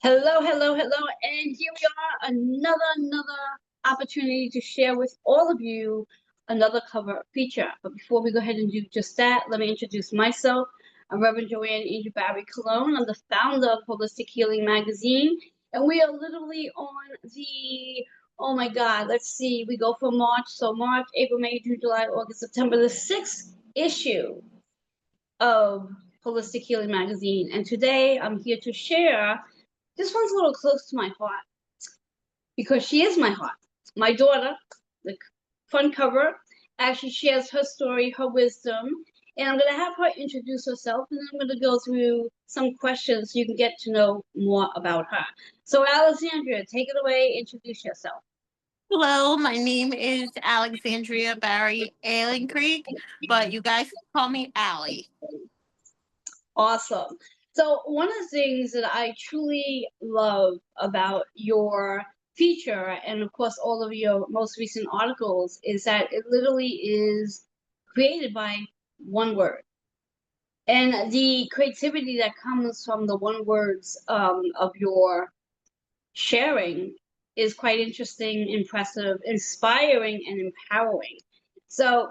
Hello, hello, hello, and here we are, another opportunity to share with all of you another cover feature. But before we go ahead and do just that, let me introduce myself. I'm Reverend Joanne Angel Barry Cologne. I'm the founder of Holistic Healing Magazine, and we are literally on the, oh my God, let's see, we go from March, so March, April, May, June, July, August, September, the 6th issue of Holistic Healing Magazine. And today I'm here to share, this one's a little close to my heart because she is my heart. My daughter, the front cover, actually shares her story, her wisdom, and I'm going to have her introduce herself, and then I'm going to go through some questions so you can get to know more about her. So, Alexandria, take it away, introduce yourself. Hello, my name is Alexandria Barry Eylinkrig, but you guys can call me Allie. Awesome. So one of the things that I truly love about your feature, and of course all of your most recent articles, is that it literally is created by one word. And the creativity that comes from the one words of your sharing is quite interesting, impressive, inspiring, and empowering. So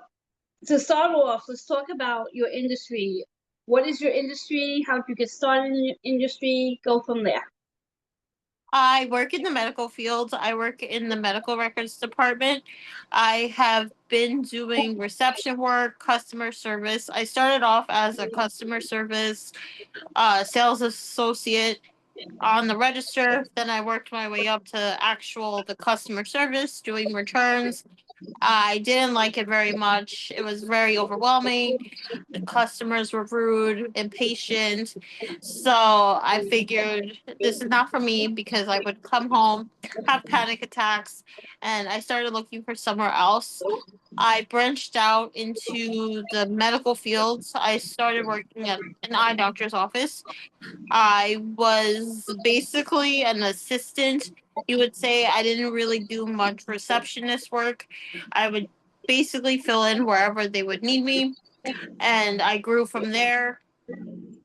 to start off, let's talk about your industry. What is your industry? How did you get started in your industry? Go from there. I work in the medical field. I work in the medical records department. I have been doing reception work, customer service. I started off as a customer service sales associate on the register. Then I worked my way up to the customer service, doing returns. I didn't like it very much. It was very overwhelming. The customers were rude, impatient. So I figured this is not for me because I would come home, have panic attacks, and I started looking for somewhere else. I branched out into the medical fields. I started working at an eye doctor's office. I was basically an assistant. You would say I didn't really do much receptionist work. I would basically fill in wherever they would need me, and I grew from there.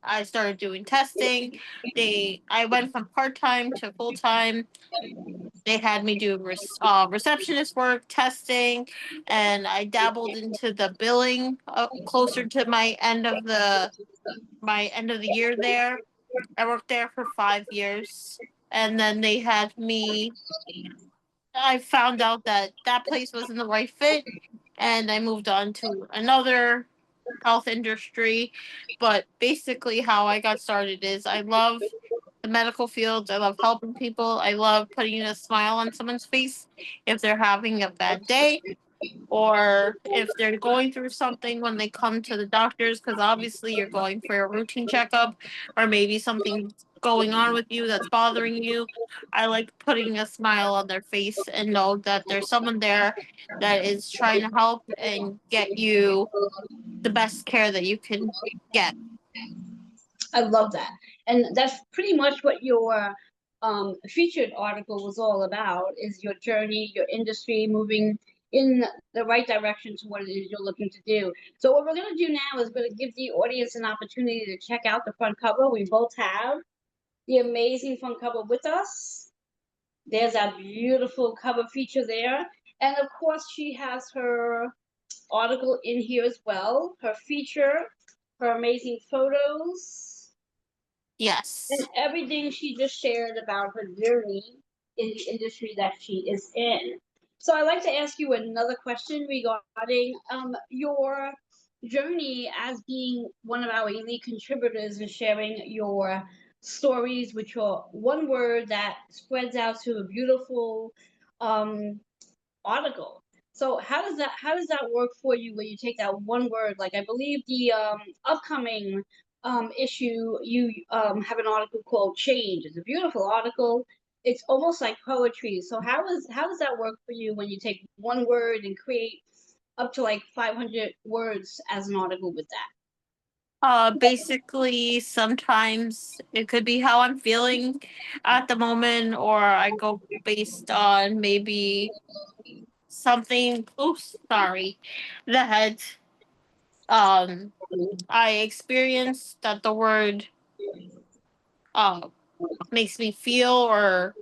I started doing testing. I went from part time to full time. They had me do receptionist work, testing, and I dabbled into the billing closer to my end of the year there. I worked there for 5 years, and then they had me. I found out that that place wasn't the right fit, and I moved on to another health industry. But basically, how I got started is I love the medical field. I love helping people. I love putting a smile on someone's face if they're having a bad day or if they're going through something when they come to the doctors, because obviously you're going for a routine checkup or maybe something going on with you that's bothering you. I like putting a smile on their face and know that there's someone there that is trying to help and get you the best care that you can get. I love that. And that's pretty much what your featured article was all about, is your journey, your industry moving in the right direction to what it is you're looking to do. So what we're going to do now is going to give the audience an opportunity to check out the front cover. We both have the amazing front cover with us. There's a beautiful cover feature there. And of course, she has her article in here as well, her feature, her amazing photos, and Yes. everything she just shared about her journey in the industry that she is in. So I'd like to ask you another question regarding your journey as being one of our elite contributors and sharing your stories, which are one word that spreads out to a beautiful um, article. So how does that work for you when you take that one word? Like I believe the upcoming issue, you have an article called Change. It's a beautiful article. It's almost like poetry. So how does that work for you when you take one word and create up to like 500 words as an article with that? Basically, sometimes it could be how I'm feeling at the moment, or I go based on maybe something. Oops, sorry, that um I experienced that the word makes me feel, or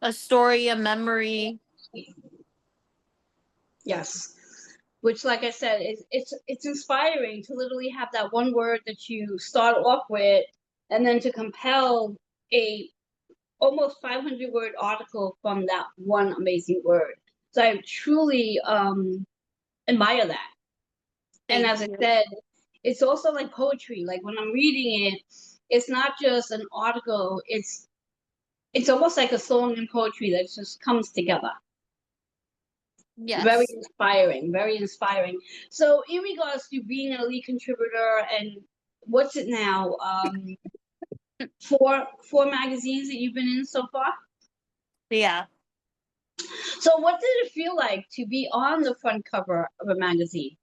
a story, a memory. Yes. Which, like I said, is it's inspiring to literally have that one word that you start off with, and then to compel a almost 500-word article from that one amazing word. So I truly admire that. And Thank as I you. said, it's also like poetry. Like when I'm reading it, it's not just an article. It's almost like a song and poetry that just comes together. Very Yes. inspiring, very inspiring. So, in regards to being an elite contributor, and what's it now? Four magazines that you've been in so far. Yeah. So, what did it feel like to be on the front cover of a magazine?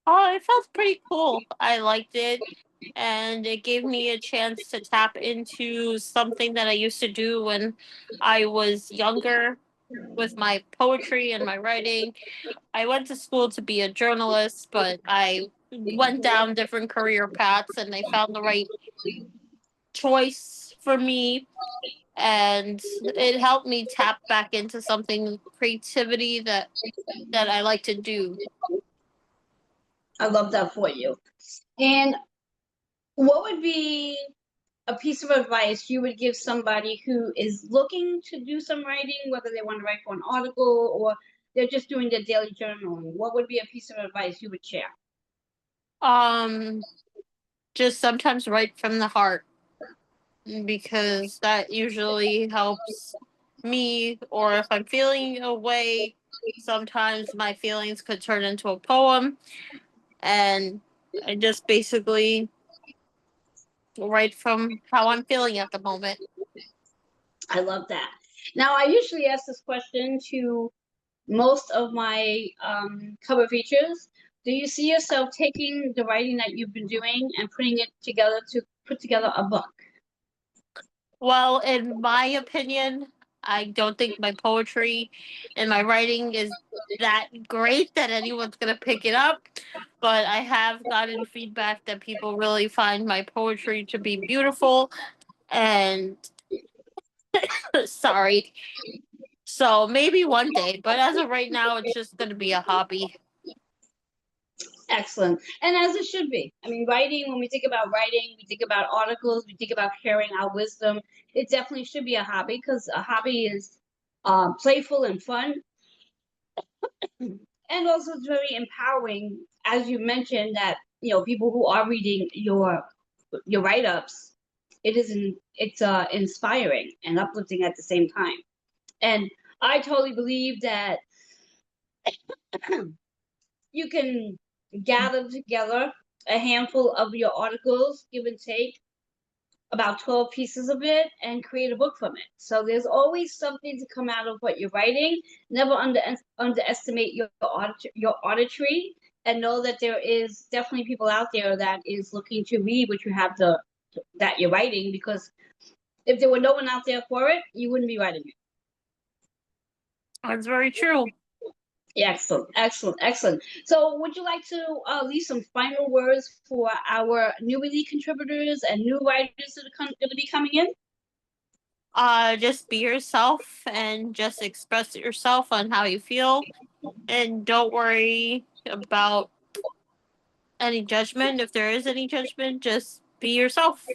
Oh, it felt pretty cool. I liked it. And it gave me a chance to tap into something that I used to do when I was younger with my poetry and my writing. I went to school to be a journalist, but I went down different career paths and I found the right choice for me. And it helped me tap back into something creativity that I like to do. I love that for you. And what would be a piece of advice you would give somebody who is looking to do some writing, whether they want to write for an article or they're just doing their daily journaling? What would be a piece of advice you would share? Um, just sometimes write from the heart, because that usually helps me. Or if I'm feeling a way, sometimes my feelings could turn into a poem, and I just basically write from how I'm feeling at the moment. I love that. Now, I usually ask this question to most of my cover features. Do you see yourself taking the writing that you've been doing and putting it together to put together a book? Well, in my opinion, I don't think my poetry and my writing is that great that anyone's going to pick it up. But I have gotten feedback that people really find my poetry to be beautiful. And sorry. So maybe one day. But as of right now, it's just going to be a hobby. Excellent. And as it should be. I mean, writing, when we think about writing, we think about articles, we think about sharing our wisdom. It definitely should be a hobby because a hobby is playful and fun. And also it's very empowering, as you mentioned, that people who are reading your write-ups, it's inspiring and uplifting at the same time. And I totally believe that you can gather together a handful of your articles, give and take, about 12 pieces of it, and create a book from it. So there's always something to come out of what you're writing. Never underestimate your auditory, and know that there is definitely people out there that is looking to read what you have that you're writing, because if there were no one out there for it, you wouldn't be writing it. That's very true. Excellent, excellent, excellent. So, would you like to leave some final words for our new elite contributors and new writers that are going to be coming in? Just be yourself and just express yourself on how you feel. And don't worry about any judgment. If there is any judgment, just be yourself.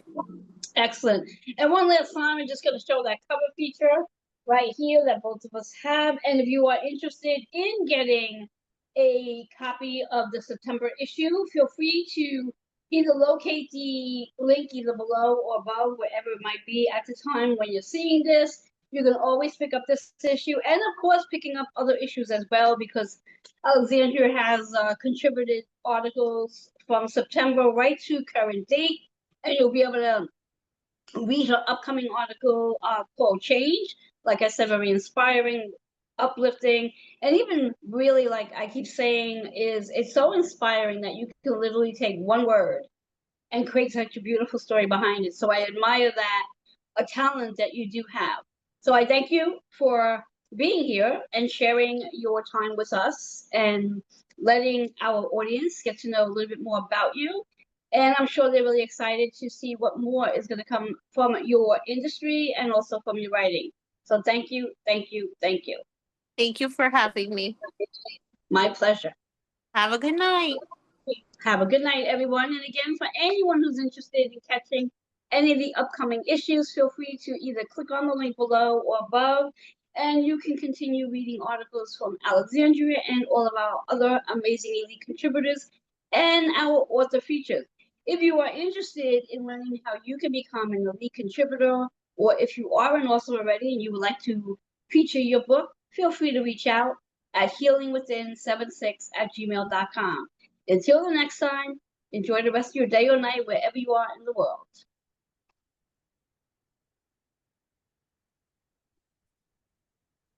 Excellent. And one last time, I'm just going to show that cover feature right here that both of us have. And if you are interested in getting a copy of the September issue, feel free to either locate the link either below or above, wherever it might be at the time when you're seeing this. You can always pick up this issue, and of course, picking up other issues as well, because Alexandria has contributed articles from September right to current date, and you'll be able to read her upcoming article called Change. Like I said, very inspiring, uplifting, and even really, like I keep saying, is it's so inspiring that you can literally take one word and create such a beautiful story behind it. So I admire that, a talent that you do have. So I thank you for being here and sharing your time with us and letting our audience get to know a little bit more about you. And I'm sure they're really excited to see what more is going to come from your industry and also from your writing. So thank you, thank you, thank you. Thank you for having me. My pleasure. Have a good night. Have a good night, everyone. And again, for anyone who's interested in catching any of the upcoming issues, feel free to either click on the link below or above, and you can continue reading articles from Alexandria and all of our other amazing elite contributors and our author features. If you are interested in learning how you can become an elite contributor, or if you are an author already and you would like to feature your book, feel free to reach out at healingwithin76@gmail.com. Until the next time, enjoy the rest of your day or night wherever you are in the world.